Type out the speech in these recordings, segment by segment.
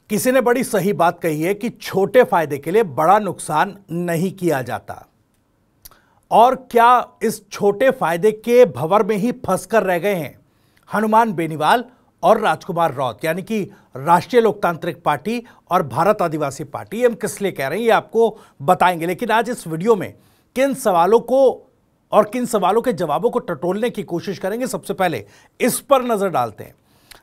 किसी ने बड़ी सही बात कही है कि छोटे फायदे के लिए बड़ा नुकसान नहीं किया जाता। और क्या इस छोटे फायदे के भंवर में ही फंसकर रह गए हैं हनुमान बेनीवाल और राजकुमार रौत, यानी कि राष्ट्रीय लोकतांत्रिक पार्टी और भारत आदिवासी पार्टी। हम किस लिए कह रहे हैं ये आपको बताएंगे, लेकिन आज इस वीडियो में किन सवालों को और किन सवालों के जवाबों को टटोलने की कोशिश करेंगे, सबसे पहले इस पर नजर डालते हैं।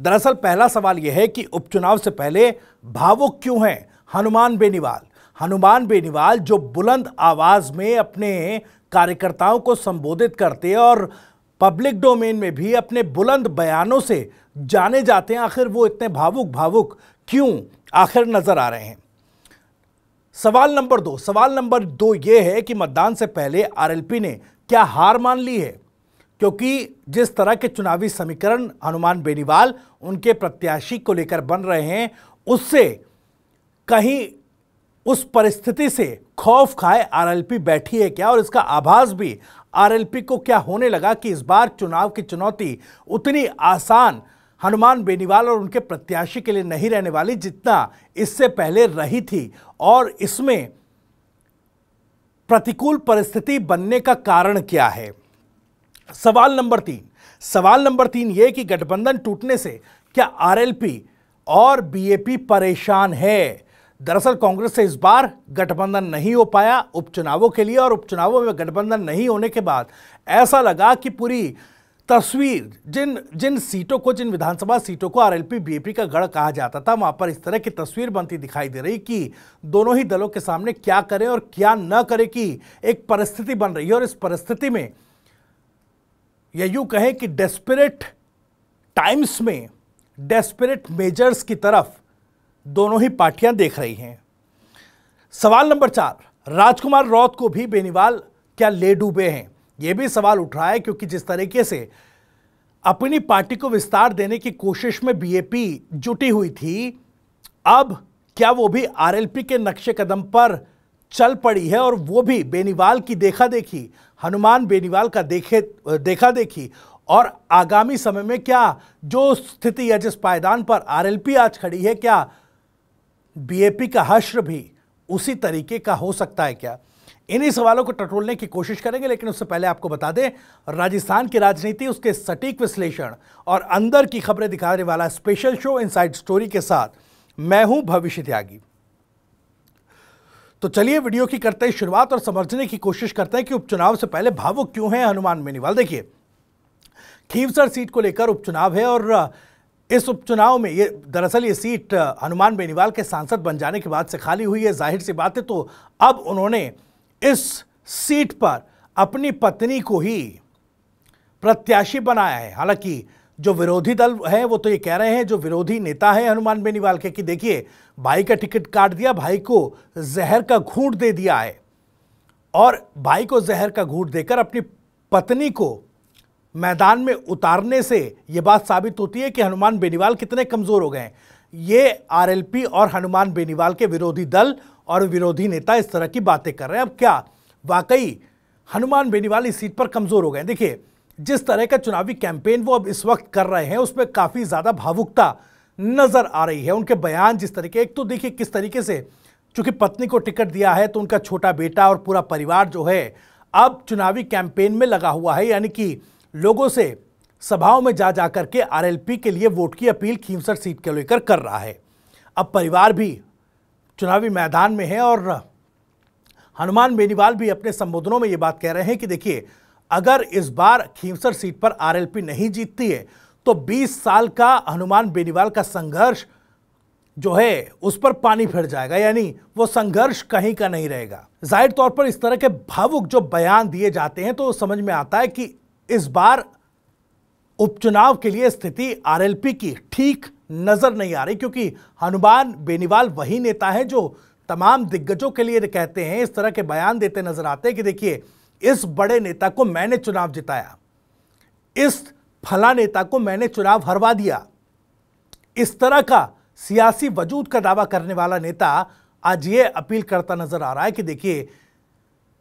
दरअसल पहला सवाल यह है कि उपचुनाव से पहले भावुक क्यों हैं हनुमान बेनीवाल। हनुमान बेनीवाल जो बुलंद आवाज में अपने कार्यकर्ताओं को संबोधित करते हैं और पब्लिक डोमेन में भी अपने बुलंद बयानों से जाने जाते हैं, आखिर वो इतने भावुक क्यों आखिर नजर आ रहे हैं। सवाल नंबर दो यह है कि मतदान से पहले आरएलपी ने क्या हार मान ली है, क्योंकि जिस तरह के चुनावी समीकरण हनुमान बेनीवाल उनके प्रत्याशी को लेकर बन रहे हैं, उससे कहीं उस परिस्थिति से खौफ खाए आरएलपी बैठी है क्या, और इसका आभास भी आरएलपी को क्या होने लगा कि इस बार चुनाव की चुनौती उतनी आसान हनुमान बेनीवाल और उनके प्रत्याशी के लिए नहीं रहने वाली जितना इससे पहले रही थी, और इसमें प्रतिकूल परिस्थिति बनने का कारण क्या है। सवाल नंबर तीन यह कि गठबंधन टूटने से क्या आरएलपी और बीएपी परेशान है। दरअसल कांग्रेस से इस बार गठबंधन नहीं हो पाया उपचुनावों के लिए, और उपचुनावों में गठबंधन नहीं होने के बाद ऐसा लगा कि पूरी तस्वीर जिन विधानसभा सीटों को आरएलपी बीएपी का गढ़ कहा जाता था, वहां पर इस तरह की तस्वीर बनती दिखाई दे रही कि दोनों ही दलों के सामने क्या करें और क्या न करें की एक परिस्थिति बन रही है। और इस परिस्थिति में या यूं कहें कि डेस्परेट टाइम्स में डेस्परेट मेजर्स की तरफ दोनों ही पार्टियां देख रही हैं। सवाल नंबर 4, राजकुमार रौत को भी बेनीवाल क्या ले डूबे हैं। यह भी सवाल उठ रहा है, क्योंकि जिस तरीके से अपनी पार्टी को विस्तार देने की कोशिश में बीएपी जुटी हुई थी, अब क्या वो भी आरएलपी के नक्शे कदम पर चल पड़ी है, और वो भी बेनीवाल की देखा देखी, हनुमान बेनीवाल का देखा देखी, और आगामी समय में क्या जो स्थिति है जिस पायदान पर आरएलपी आज खड़ी है, क्या बीएपी का हश्र भी उसी तरीके का हो सकता है क्या। इन्हीं सवालों को टटोलने की कोशिश करेंगे, लेकिन उससे पहले आपको बता दें, राजस्थान की राजनीति, उसके सटीक विश्लेषण और अंदर की खबरें दिखाने वाला स्पेशल शो इनसाइड स्टोरी के साथ मैं हूं भविष्य त्यागी। तो चलिए वीडियो की करते हैं शुरुआत और समझने की कोशिश करते हैं कि उपचुनाव से पहले भावुक क्यों हैं हनुमान बेनीवाल। देखिए, खींवसर सीट को लेकर उपचुनाव है, और इस उपचुनाव में ये सीट हनुमान बेनीवाल के सांसद बन जाने के बाद से खाली हुई है, जाहिर सी बात है। तो अब उन्होंने इस सीट पर अपनी पत्नी को ही प्रत्याशी बनाया है। हालांकि जो विरोधी दल है वो तो ये कह रहे हैं, जो विरोधी नेता है हनुमान बेनीवाल के, कि देखिए भाई का टिकट काट दिया, भाई को जहर का घूंट दे दिया है, और भाई को जहर का घूंट देकर अपनी पत्नी को मैदान में उतारने से यह बात साबित होती है कि हनुमान बेनीवाल कितने कमजोर हो गए हैं। ये आरएलपी और हनुमान बेनीवाल के विरोधी दल और विरोधी नेता इस तरह की बातें कर रहे हैं। अब क्या वाकई हनुमान बेनीवाल इस सीट पर कमजोर हो गए? देखिए, जिस तरह का चुनावी कैंपेन वो अब इस वक्त कर रहे हैं, उसमें काफी ज्यादा भावुकता नजर आ रही है। उनके बयान जिस तरीके, एक तो देखिए किस तरीके से, चूंकि पत्नी को टिकट दिया है तो उनका छोटा बेटा और पूरा परिवार जो है अब चुनावी कैंपेन में लगा हुआ है, यानी कि लोगों से सभाओं में जा जाकर के आरएलपी के लिए वोट की अपील खींवसर सीट को लेकर कर रहा है। अब परिवार भी चुनावी मैदान में है, और हनुमान बेनीवाल भी अपने संबोधनों में ये बात कह रहे हैं कि देखिए, अगर इस बार खींवसर सीट पर आरएलपी नहीं जीतती है तो 20 साल का हनुमान बेनीवाल का संघर्ष जो है उस पर पानी फिर जाएगा, यानी वो संघर्ष कहीं का नहीं रहेगा। जाहिर तौर पर इस तरह के भावुक जो बयान दिए जाते हैं तो समझ में आता है कि इस बार उपचुनाव के लिए स्थिति आरएलपी की ठीक नजर नहीं आ रही, क्योंकि हनुमान बेनीवाल वही नेता है जो तमाम दिग्गजों के लिए कहते हैं, इस तरह के बयान देते नजर आते हैं कि देखिए, इस बड़े नेता को मैंने चुनाव जिताया, इस फला नेता को मैंने चुनाव हरवा दिया। इस तरह का सियासी वजूद का दावा करने वाला नेता आज ये अपील करता नजर आ रहा है कि देखिए,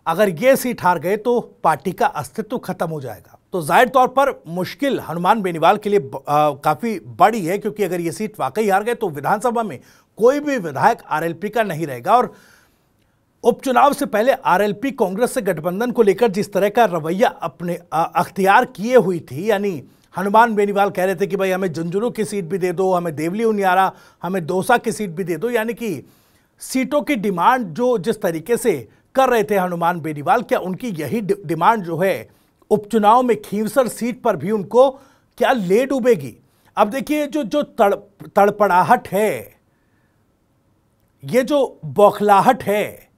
अगर ये सीट हार गए तो पार्टी का अस्तित्व खत्म हो जाएगा। तो जाहिर तौर पर मुश्किल हनुमान बेनीवाल के लिए काफ़ी बड़ी है, क्योंकि अगर ये सीट वाकई हार गए तो विधानसभा में कोई भी विधायक आरएलपी का नहीं रहेगा। और उपचुनाव से पहले आरएलपी कांग्रेस से गठबंधन को लेकर जिस तरह का रवैया अपने अख्तियार किए हुई थी, यानी हनुमान बेनीवाल कह रहे थे कि भाई हमें झुंझुनू की सीट भी दे दो, हमें देवली उनियारा, हमें दौसा की सीट भी दे दो, यानी कि सीटों की डिमांड जो जिस तरीके से कर रहे थे हनुमान बेनीवाल, क्या उनकी यही डिमांड जो है उपचुनाव में खींवसर सीट पर भी उनको क्या ले डूबेगी? अब देखिए जो तड़पड़ाहट है, ये जो बौखलाहट है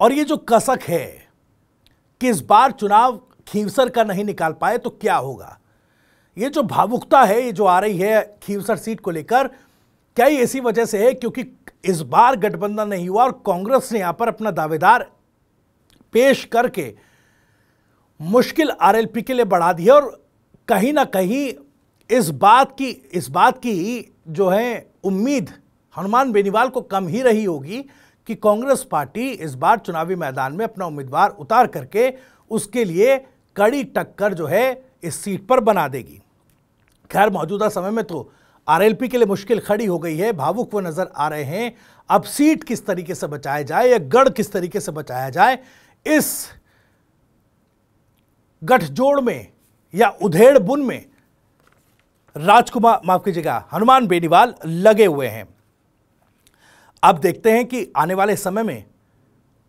और ये जो कसक है कि इस बार चुनाव खींवसर का नहीं निकाल पाए तो क्या होगा, ये जो भावुकता है ये जो आ रही है खींवसर सीट को लेकर, क्या ये इसी वजह से है क्योंकि इस बार गठबंधन नहीं हुआ और कांग्रेस ने यहां पर अपना दावेदार पेश करके मुश्किल आरएलपी के लिए बढ़ा दी है? और कहीं ना कहीं इस बात की जो है उम्मीद हनुमान बेनीवाल को कम ही रही होगी कि कांग्रेस पार्टी इस बार चुनावी मैदान में अपना उम्मीदवार उतार करके उसके लिए कड़ी टक्कर जो है इस सीट पर बना देगी। खैर, मौजूदा समय में तो आरएलपी के लिए मुश्किल खड़ी हो गई है, भावुक वो नजर आ रहे हैं। अब सीट किस तरीके से बचाया जाए या गढ़ किस तरीके से बचाया जाए, इस गठजोड़ में या उधेड़ बुन में राजकुमार, माफ कीजिएगा, हनुमान बेनीवाल लगे हुए हैं। अब देखते हैं कि आने वाले समय में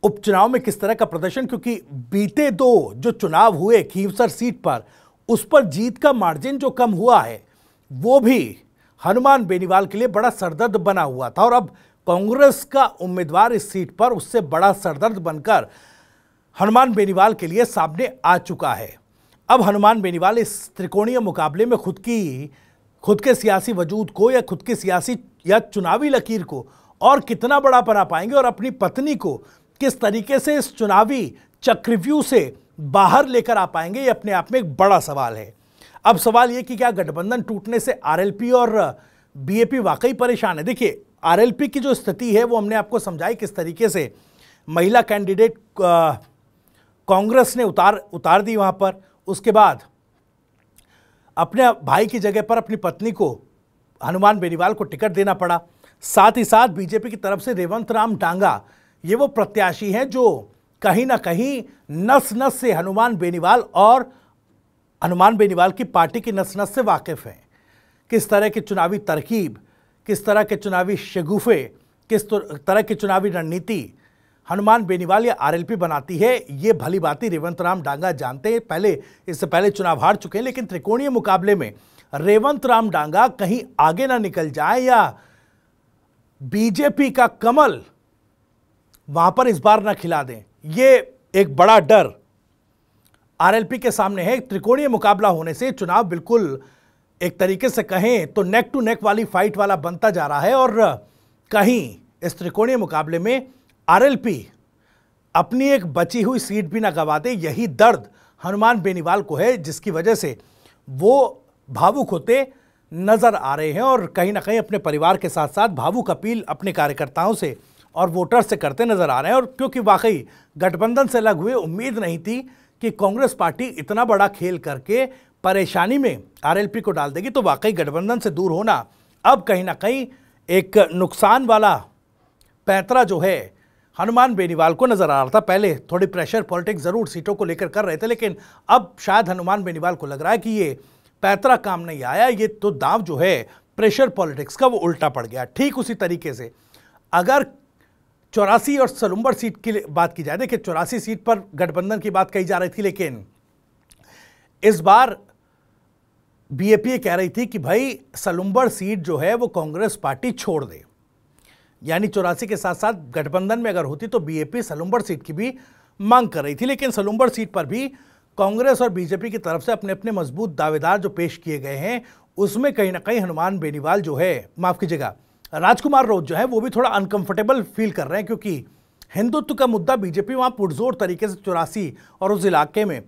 उपचुनाव में किस तरह का प्रदर्शन, क्योंकि बीते दो जो चुनाव हुए खींवसर सीट पर, उस पर जीत का मार्जिन जो कम हुआ है वो भी हनुमान बेनीवाल के लिए बड़ा सरदर्द बना हुआ था। और अब कांग्रेस का उम्मीदवार इस सीट पर उससे बड़ा सरदर्द बनकर हनुमान बेनीवाल के लिए सामने आ चुका है। अब हनुमान बेनीवाल इस त्रिकोणीय मुकाबले में खुद के सियासी वजूद को या खुद की सियासी या चुनावी लकीर को और कितना बड़ा बना पाएंगे और अपनी पत्नी को किस तरीके से इस चुनावी चक्रव्यूह से बाहर लेकर आ पाएंगे, ये अपने आप में एक बड़ा सवाल है। अब सवाल ये कि क्या गठबंधन टूटने से आरएलपी और बीएपी वाकई परेशान है? देखिए, आरएलपी की जो स्थिति है वो हमने आपको समझाई किस तरीके से महिला कैंडिडेट कांग्रेस ने उतार दी वहां पर। उसके बाद अपने भाई की जगह पर अपनी पत्नी को हनुमान बेनीवाल को टिकट देना पड़ा। साथ ही साथ बीजेपी की तरफ से रेवंत राम डांगा, ये वो प्रत्याशी हैं जो कहीं ना कहीं नस नस से हनुमान बेनीवाल की पार्टी की नस नस से वाकिफ हैं। किस तरह की चुनावी तरकीब, किस तरह के चुनावी शगुफे, किस तरह की चुनावी रणनीति हनुमान बेनीवाल या आरएलपी बनाती है, ये भली भांति रेवंत राम डांगा जानते हैं। इससे पहले चुनाव हार चुके हैं, लेकिन त्रिकोणीय मुकाबले में रेवंत राम डांगा कहीं आगे ना निकल जाए या बीजेपी का कमल वहां पर इस बार ना खिला दें, ये एक बड़ा डर आरएलपी के सामने है। त्रिकोणीय मुकाबला होने से चुनाव बिल्कुल एक तरीके से कहें तो नेक टू नेक वाली फाइट वाला बनता जा रहा है और कहीं इस त्रिकोणीय मुकाबले में आरएलपी अपनी एक बची हुई सीट भी ना गवा दे, यही दर्द हनुमान बेनीवाल को है, जिसकी वजह से वो भावुक होते नजर आ रहे हैं और कहीं ना कहीं अपने परिवार के साथ साथ भावुक अपील अपने कार्यकर्ताओं से और वोटर से करते नजर आ रहे हैं। और क्योंकि वाकई गठबंधन से लग हुए उम्मीद नहीं थी कि कांग्रेस पार्टी इतना बड़ा खेल करके परेशानी में आरएलपी को डाल देगी, तो वाकई गठबंधन से दूर होना अब कहीं ना कहीं एक नुकसान वाला पैंतरा जो है हनुमान बेनीवाल को नजर आ रहा था। पहले थोड़ी प्रेशर पॉलिटिक्स जरूर सीटों को लेकर कर रहे थे, लेकिन अब शायद हनुमान बेनीवाल को लग रहा है कि ये पैंतरा काम नहीं आया, ये तो दांव जो है प्रेशर पॉलिटिक्स का वो उल्टा पड़ गया। ठीक उसी तरीके से अगर 84 और सलुम्बर सीट की बात की जाए, देखिए 84 सीट पर गठबंधन की बात कही जा रही थी, लेकिन इस बार बीएपी कह रही थी कि भाई सलुम्बर सीट जो है वो कांग्रेस पार्टी छोड़ दे, यानी 84 के साथ साथ गठबंधन में अगर होती तो बीएपी सलुम्बर सीट की भी मांग कर रही थी। लेकिन सलुम्बर सीट पर भी कांग्रेस और बीजेपी की तरफ से अपने अपने मजबूत दावेदार जो पेश किए गए हैं, उसमें कहीं ना कहीं हनुमान बेनीवाल जो है, माफ कीजिएगा, राजकुमार राउत जो है वो भी थोड़ा अनकंफर्टेबल फील कर रहे हैं, क्योंकि हिंदुत्व का मुद्दा बीजेपी वहां पुरजोर तरीके से 84 और उस इलाके में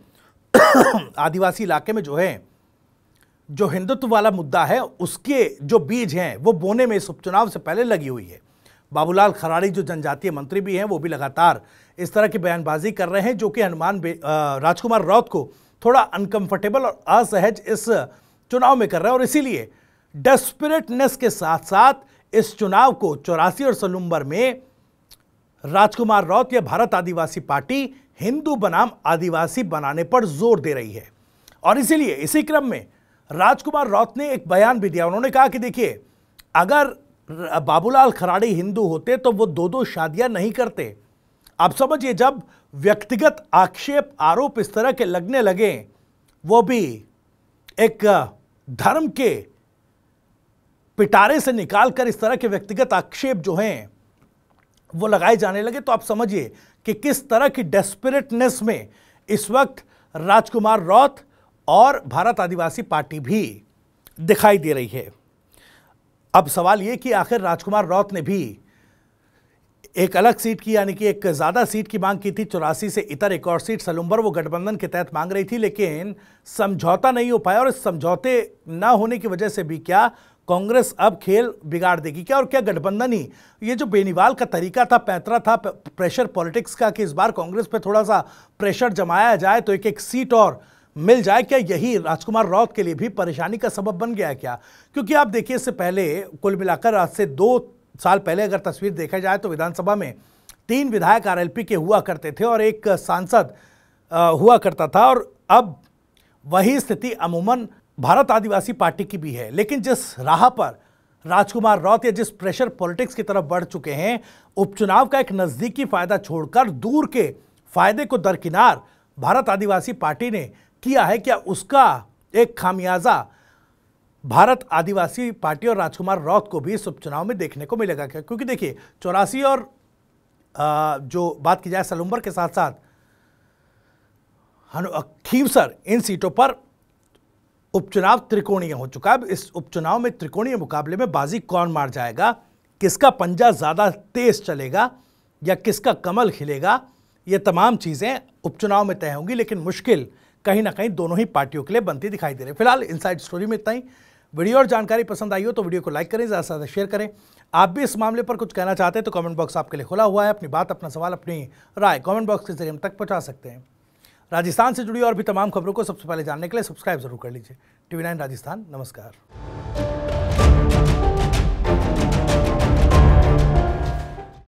आदिवासी इलाके में जो है जो हिंदुत्व वाला मुद्दा है उसके जो बीज हैं वो बोने में इस उपचुनाव से पहले लगी हुई है। बाबूलाल खराड़ी जो जनजातीय मंत्री भी हैं वो भी लगातार इस तरह की बयानबाजी कर रहे हैं, जो कि राजकुमार राउत को थोड़ा अनकंफर्टेबल और असहज इस चुनाव में कर रहे हैं और इसीलिए डेस्परेटनेस के साथ साथ इस चुनाव को 84 और सलूम्बर में राजकुमार रौत या भारत आदिवासी पार्टी हिंदू बनाम आदिवासी बनाने पर जोर दे रही है। और इसीलिए इसी क्रम में राजकुमार रौत ने एक बयान भी दिया। उन्होंने कहा कि देखिए, अगर बाबूलाल खराड़ी हिंदू होते तो वो दो शादियां नहीं करते। आप समझिए, जब व्यक्तिगत आक्षेप आरोप इस तरह के लगने लगे, वो भी एक धर्म के पिटारे से निकालकर इस तरह के व्यक्तिगत आक्षेप जो हैं वो लगाए जाने लगे, तो आप समझिए कि किस तरह की डेस्परेटनेस में इस वक्त राजकुमार रौत और भारत आदिवासी पार्टी भी दिखाई दे रही है। अब सवाल यह कि आखिर राजकुमार रौत ने भी एक अलग सीट की, यानी कि एक ज्यादा सीट की मांग की थी। 84 से इतर एक और सीट सलूम्बर वो गठबंधन के तहत मांग रही थी, लेकिन समझौता नहीं हो पाया। और इस समझौते ना होने की वजह से भी क्या कांग्रेस अब खेल बिगाड़ देगी क्या? और क्या गठबंधन ही, ये जो बेनीवाल का तरीका था, पैंतरा था प्रेशर पॉलिटिक्स का कि इस बार कांग्रेस पे थोड़ा सा प्रेशर जमाया जाए तो एक एक सीट और मिल जाए, क्या यही राजकुमार रौत के लिए भी परेशानी का सबब बन गया है क्या? क्योंकि आप देखिए, इससे पहले कुल मिलाकर आज से 2 साल पहले अगर तस्वीर देखा जाए तो विधानसभा में 3 विधायक आरएलपी के हुआ करते थे और एक सांसद हुआ करता था। और अब वही स्थिति अमूमन भारत आदिवासी पार्टी की भी है। लेकिन जिस राह पर राजकुमार रौत या जिस प्रेशर पॉलिटिक्स की तरफ बढ़ चुके हैं, उपचुनाव का एक नजदीकी फायदा छोड़कर दूर के फायदे को दरकिनार भारत आदिवासी पार्टी ने किया है, क्या उसका एक खामियाजा भारत आदिवासी पार्टी और राजकुमार रौत को भी इस उपचुनाव में देखने को मिलेगा क्या? क्योंकि देखिए, 84 और जो बात की जाए सलूम्बर के साथ साथ खीवसर, इन सीटों पर उपचुनाव त्रिकोणीय हो चुका है। इस उपचुनाव में त्रिकोणीय मुकाबले में बाजी कौन मार जाएगा, किसका पंजा ज्यादा तेज चलेगा या किसका कमल खिलेगा, ये तमाम चीजें उपचुनाव में तय होंगी। लेकिन मुश्किल कहीं ना कहीं दोनों ही पार्टियों के लिए बनती दिखाई दे रही है। फिलहाल इनसाइड स्टोरी में इतना ही। वीडियो और जानकारी पसंद आई हो तो वीडियो को लाइक करें, ज़्यादा से ज़्यादा शेयर करें। आप भी इस मामले पर कुछ कहना चाहते हैं तो कमेंट बॉक्स आपके लिए खुला हुआ है। अपनी बात, अपना सवाल, अपनी राय कमेंट बॉक्स के जरिए हम तक पहुंचा सकते हैं। राजस्थान से जुड़ी और भी तमाम खबरों को सबसे पहले जानने के लिए सब्सक्राइब जरूर कर लीजिए। TV9 राजस्थान। नमस्कार।